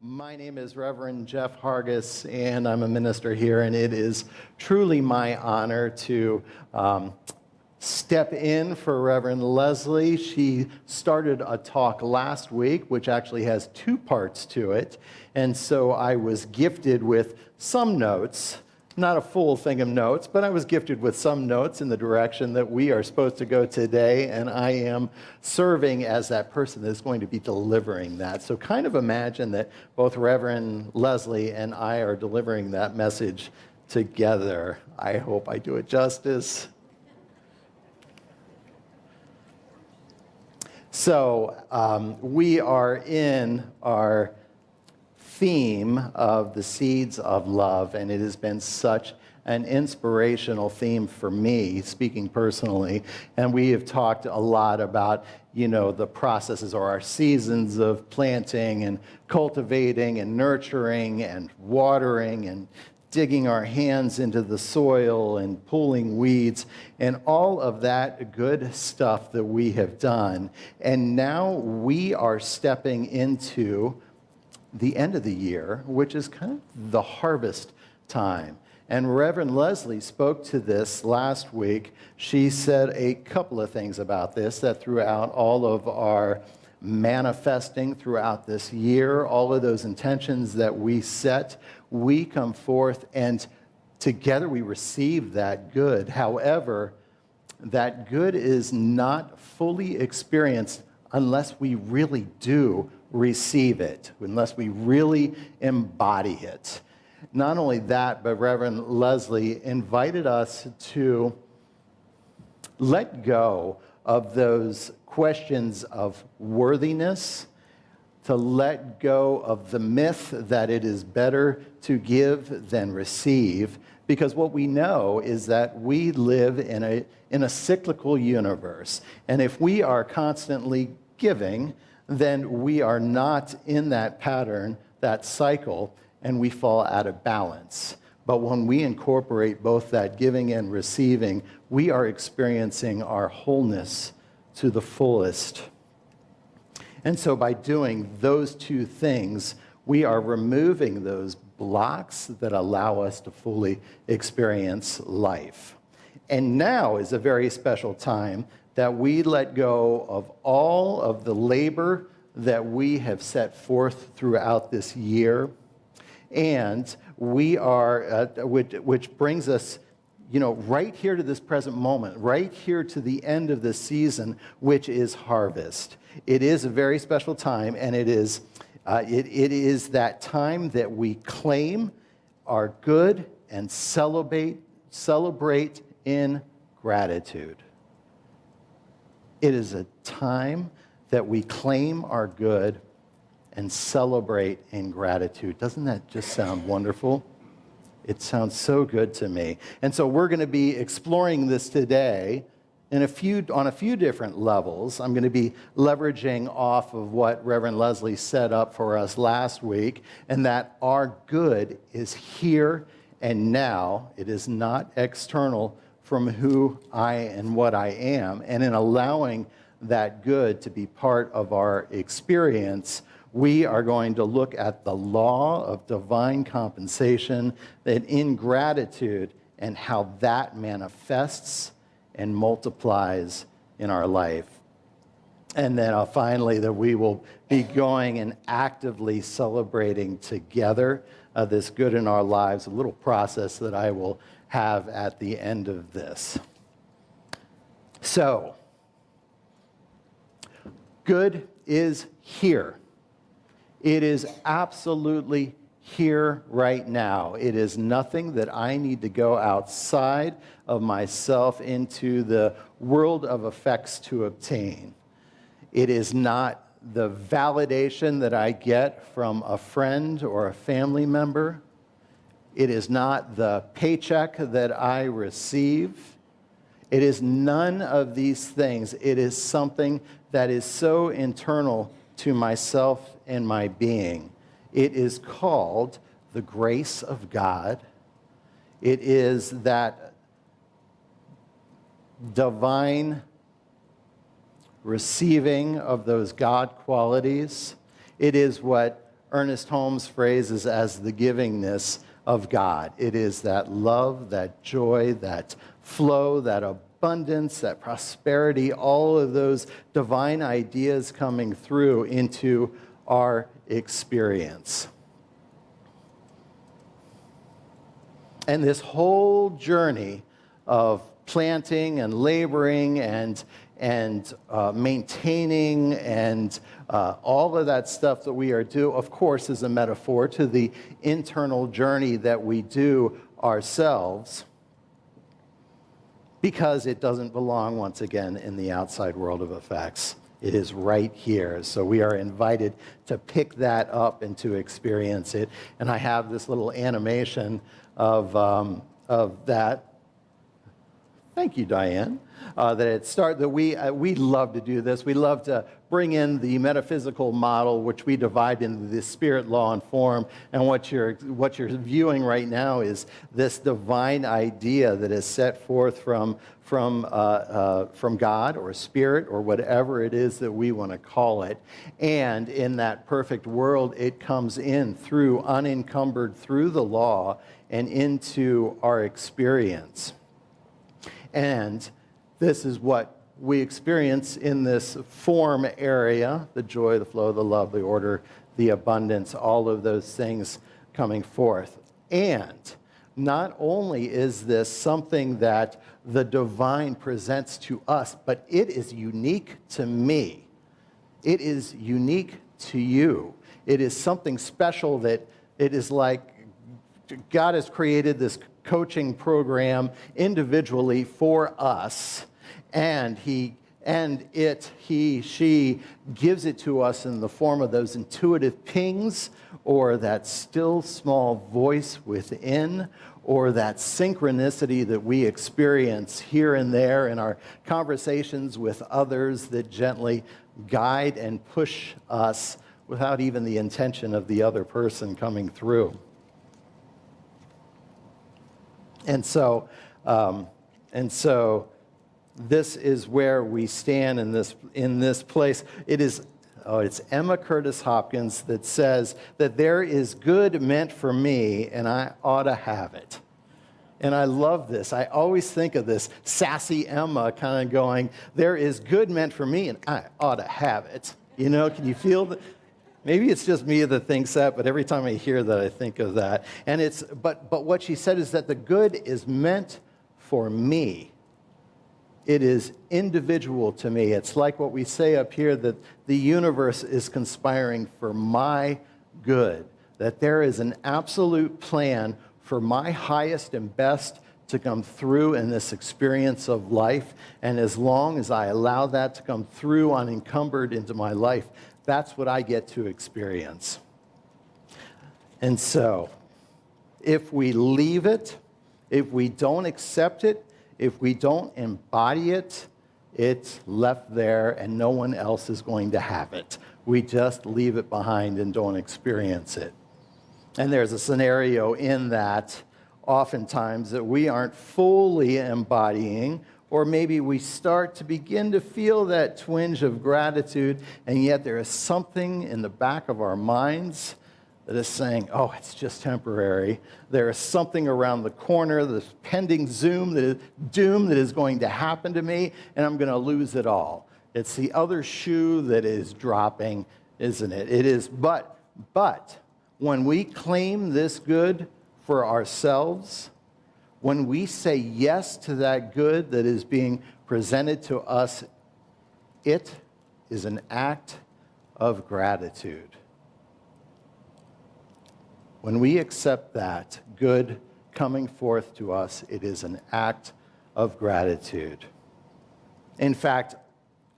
My name is Reverend Jeff Hargis, and I'm a minister here, and it is truly my honor to step in for Reverend Leslie. She started a talk last week, which actually has two parts to it, and so I was gifted with some notes. Not a full thing of notes, but I was gifted with some notes in the direction that we are supposed to go today, and I am serving as that person that's going to be delivering that. So kind of imagine that both Reverend Leslie and I are delivering that message together. I hope I do it justice. So we are in our theme of the seeds of love, and it has been such an inspirational theme for me, speaking personally. And we have talked a lot about, the processes or our seasons of planting and cultivating and nurturing and watering and digging our hands into the soil and pulling weeds and all of that good stuff that we have done. And now we are stepping into the end of the year, which is kind of the harvest time. And Reverend Leslie spoke to this last week. She said a couple of things about this, that throughout all of our manifesting throughout this year, all of those intentions that we set, we come forth and together we receive that good. However, that good is not fully experienced unless we really do receive it, unless we really embody it. Not only that, but Reverend Leslie invited us to let go of those questions of worthiness, to let go of the myth that it is better to give than receive, because what we know is that we live in a cyclical universe. And if we are constantly giving, then we are not in that pattern, that cycle, and we fall out of balance. But when we incorporate both that giving and receiving, we are experiencing our wholeness to the fullest. And so by doing those two things, we are removing those blocks that allow us to fully experience life. And now is a very special time that we let go of all of the labor that we have set forth throughout this year. And we are, which brings us, right here to this present moment, right here to the end of the season, which is harvest. It is a very special time, and it is that time that we claim our good and celebrate in gratitude. It is a time that we claim our good and celebrate in gratitude. Doesn't that just sound wonderful? It sounds so good to me. And so we're going to be exploring this today on a few different levels. I'm going to be leveraging off of what Reverend Leslie set up for us last week, and that our good is here and now. It is not external from who I and what I am. And in allowing that good to be part of our experience, we are going to look at the law of divine compensation, that in gratitude, and how that manifests and multiplies in our life. And then finally, that we will be going and actively celebrating together this good in our lives, a little process that I will have at the end of this. So, good is here. It is absolutely here right now. It is nothing that I need to go outside of myself into the world of effects to obtain. It is not the validation that I get from a friend or a family member. It is not the paycheck that I receive. It is none of these things. It is something that is so internal to myself and my being. It is called the grace of God. It is that divine receiving of those God qualities. It is what Ernest Holmes phrases as the givingness of God. It is that love, that joy, that flow, that abundance, that prosperity, all of those divine ideas coming through into our experience. And this whole journey of planting and laboring and maintaining and all of that stuff that we are doing, of course, is a metaphor to the internal journey that we do ourselves, because it doesn't belong, once again, in the outside world of effects. It is right here. So we are invited to pick that up and to experience it. And I have this little animation of that. Thank you, Diane. That we love to do this. We love to bring in the metaphysical model, which we divide into the spirit, law, and form. And what you're viewing right now is this divine idea that is set forth from God or spirit or whatever it is that we want to call it. And in that perfect world, it comes in through unencumbered through the law and into our experience. And this is what we experience in this form area, the joy, the flow, the love, the order, the abundance, all of those things coming forth. And not only is this something that the divine presents to us, but it is unique to me. It is unique to you. It is something special that it is like God has created this coaching program individually for us, and she gives it to us in the form of those intuitive pings, or that still small voice within, or that synchronicity that we experience here and there in our conversations with others that gently guide and push us without even the intention of the other person coming through. And so this is where we stand in this place. It's Emma Curtis Hopkins that says that there is good meant for me, and I ought to have it. And I love this. I always think of this sassy Emma kind of going, there is good meant for me, and I ought to have it. You know, can you feel that? Maybe it's just me that thinks that, but every time I hear that, I think of that. And but what she said is that the good is meant for me. It is individual to me. It's like what we say up here, that the universe is conspiring for my good, that there is an absolute plan for my highest and best to come through in this experience of life. And as long as I allow that to come through unencumbered into my life, that's what I get to experience. And so, if we leave it, if we don't accept it, if we don't embody it, it's left there and no one else is going to have it. We just leave it behind and don't experience it. And there's a scenario in that oftentimes that we aren't fully embodying, or maybe we start to begin to feel that twinge of gratitude, and yet there is something in the back of our minds that is saying, oh, it's just temporary. There is something around the corner, this pending doom that is going to happen to me, and I'm going to lose it all. It's the other shoe that is dropping, isn't it? It is, but when we claim this good for ourselves, when we say yes to that good that is being presented to us, it is an act of gratitude. When we accept that good coming forth to us, it is an act of gratitude. In fact,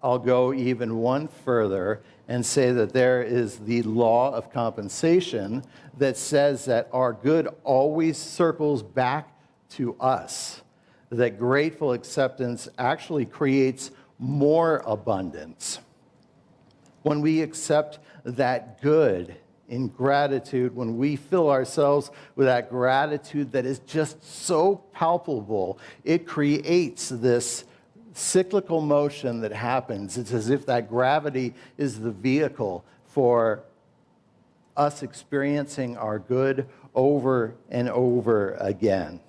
I'll go even one further and say that there is the law of compensation that says that our good always circles back to us, that grateful acceptance actually creates more abundance. When we accept that good in gratitude, when we fill ourselves with that gratitude that is just so palpable, it creates this cyclical motion that happens. It's as if that gravity is the vehicle for us experiencing our good over and over again.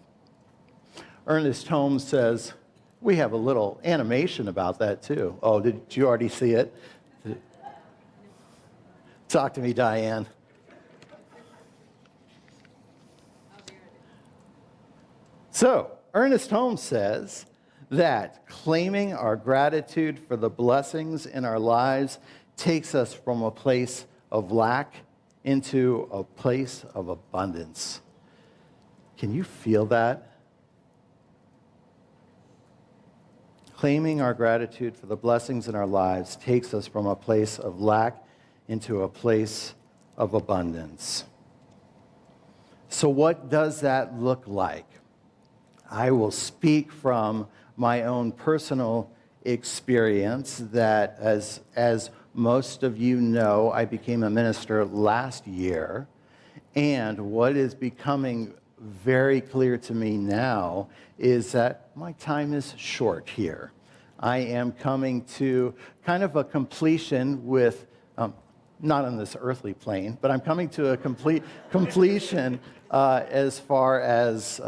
Ernest Holmes says, we have a little animation about that too. Oh, did you already see it? Talk to me, Diane. So, Ernest Holmes says that claiming our gratitude for the blessings in our lives takes us from a place of lack into a place of abundance. Can you feel that? Claiming our gratitude for the blessings in our lives takes us from a place of lack into a place of abundance. So what does that look like? I will speak from my own personal experience that, as most of you know, I became a minister last year. And what is becoming very clear to me now is that my time is short here. I am coming to kind of a completion with, not on this earthly plane, but I'm coming to a completion as far as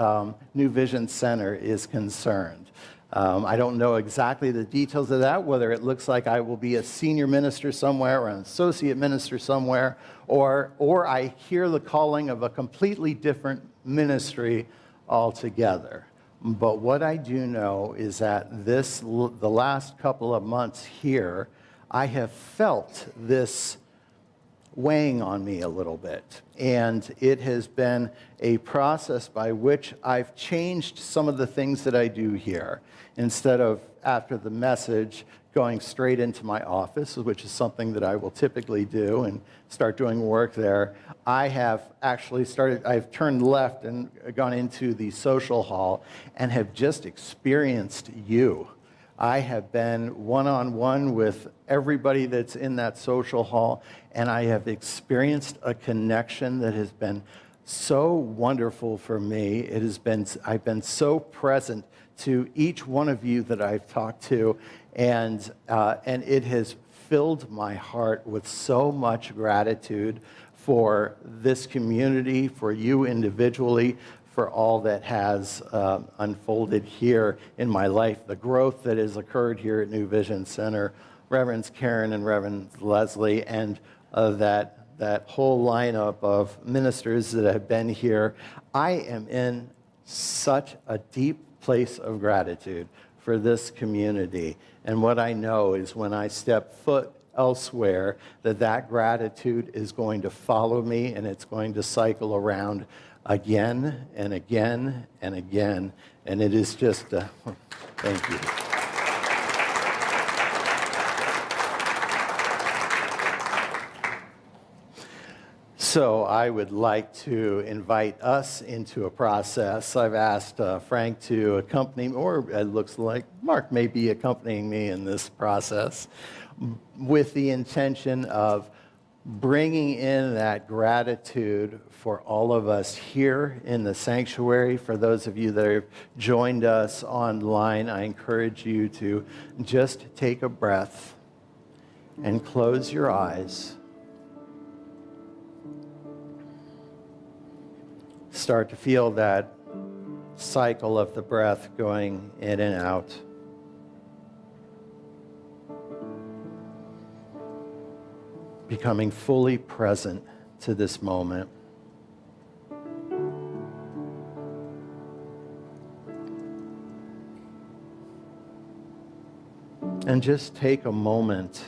New Vision Center is concerned. I don't know exactly the details of that, whether it looks like I will be a senior minister somewhere or an associate minister somewhere, or I hear the calling of a completely different ministry altogether. But what I do know is that the last couple of months here, I have felt this weighing on me a little bit. And it has been a process by which I've changed some of the things that I do here. Instead of, after the message, going straight into my office, which is something that I will typically do and start doing work there, I have actually I've turned left and gone into the social hall and have just experienced you. I have been one-on-one with everybody that's in that social hall, and I have experienced a connection that has been so wonderful for me. I've been so present to each one of you that I've talked to, and it has filled my heart with so much gratitude for this community, for you individually, for all that has unfolded here in my life, the growth that has occurred here at New Vision Center, Reverends Karen and Reverend Leslie, and that whole lineup of ministers that have been here. I am in such a deep place of gratitude for this community. And what I know is when I step foot elsewhere, that gratitude is going to follow me, and it's going to cycle around again and again and again. And it is just, thank you. So I would like to invite us into a process. I've asked Frank to accompany me, or it looks like Mark may be accompanying me in this process, with the intention of bringing in that gratitude for all of us here in the sanctuary. For those of you that have joined us online, I encourage you to just take a breath and close your eyes. Start to feel that cycle of the breath going in and out. Becoming fully present to this moment. And just take a moment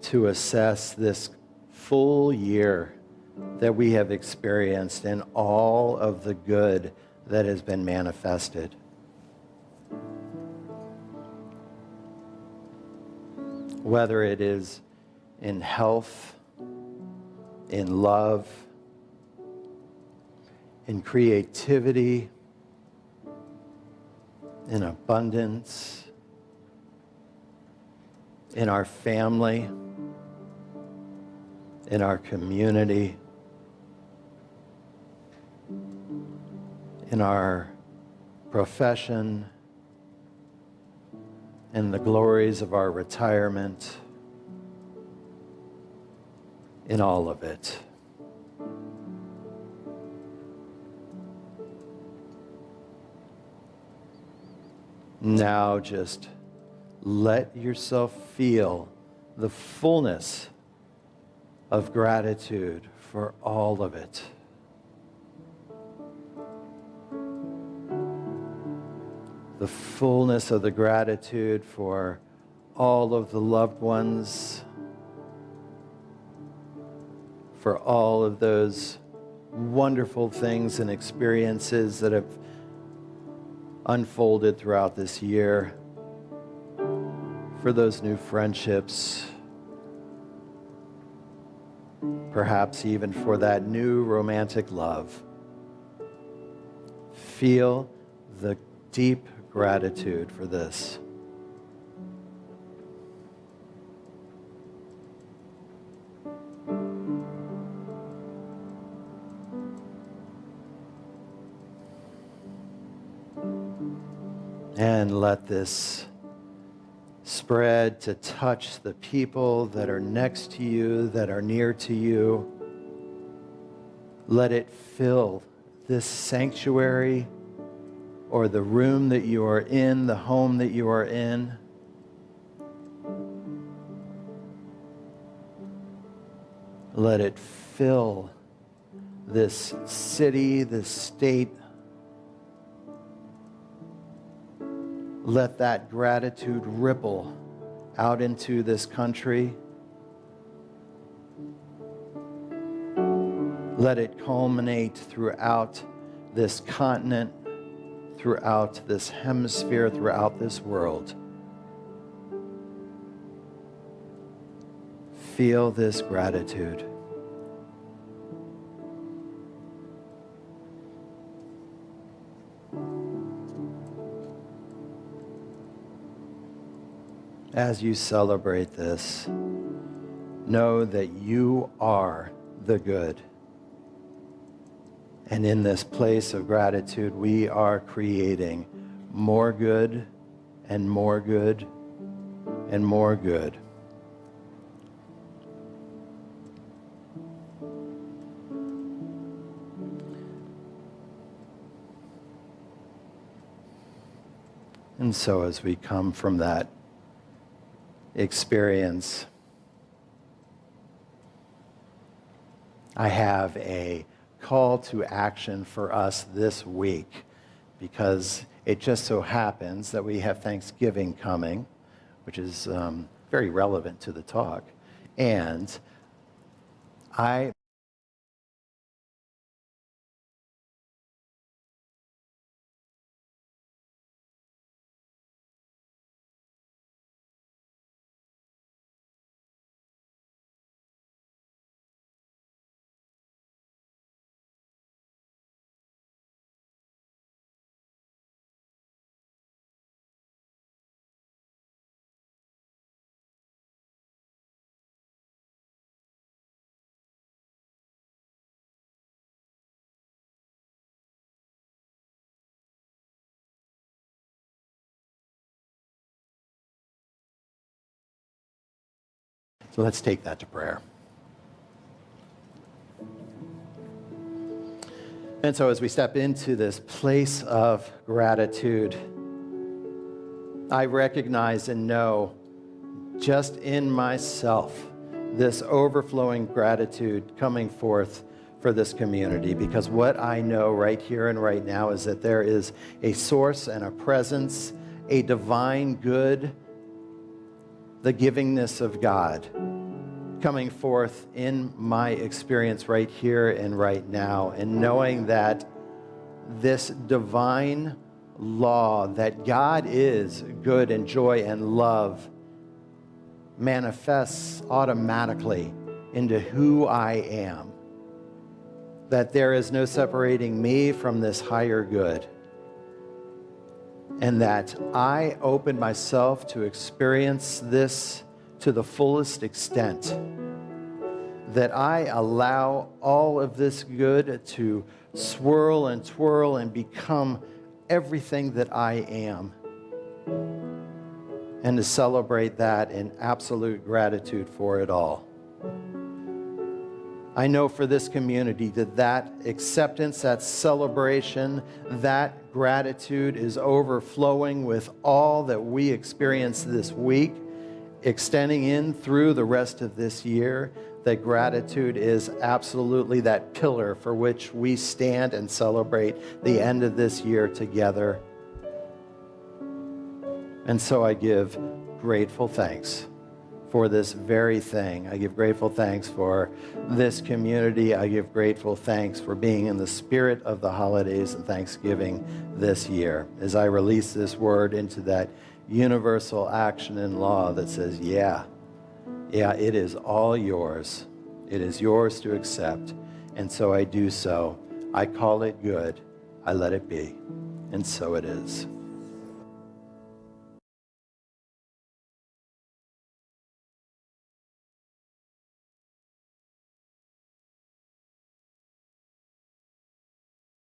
to assess this full year that we have experienced and all of the good that has been manifested. Whether it is in health, in love, in creativity, in abundance, in our family, in our community, in our profession, in the glories of our retirement. in all of it. Now just let yourself feel the fullness of gratitude for all of it. The fullness of the gratitude for all of the loved ones, for all of those wonderful things and experiences that have unfolded throughout this year, for those new friendships, perhaps even for that new romantic love. Feel the deep gratitude for this. And let this spread to touch the people that are next to you, that are near to you. Let it fill this sanctuary or the room that you are in, the home that you are in. Let it fill this city, this state. Let that gratitude ripple out into this country. Let it culminate throughout this continent, throughout this hemisphere, throughout this world. Feel this gratitude. As you celebrate this, know that you are the good. And in this place of gratitude, we are creating more good and more good and more good. And so as we come from that experience, I have a call to action for us this week, because it just so happens that we have Thanksgiving coming, which is very relevant to the talk. And so let's take that to prayer. And so as we step into this place of gratitude, I recognize and know just in myself this overflowing gratitude coming forth for this community, because what I know right here and right now is that there is a source and a presence, a divine good, the givingness of God coming forth in my experience right here and right now, and knowing that this divine law that God is good and joy and love manifests automatically into who I am, that there is no separating me from this higher good, and that I open myself to experience this to the fullest extent, that I allow all of this good to swirl and twirl and become everything that I am, and to celebrate that in absolute gratitude for it all. I know for this community that acceptance, that celebration, that gratitude is overflowing with all that we experience this week, extending in through the rest of this year. That gratitude is absolutely that pillar for which we stand and celebrate the end of this year together. And so I give grateful thanks for this very thing. I give grateful thanks for this community. I give grateful thanks for being in the spirit of the holidays and Thanksgiving this year as I release this word into that universal action in law that says, yeah, it is all yours. It is yours to accept. And so I do so. I call it good. I let it be. And so it is.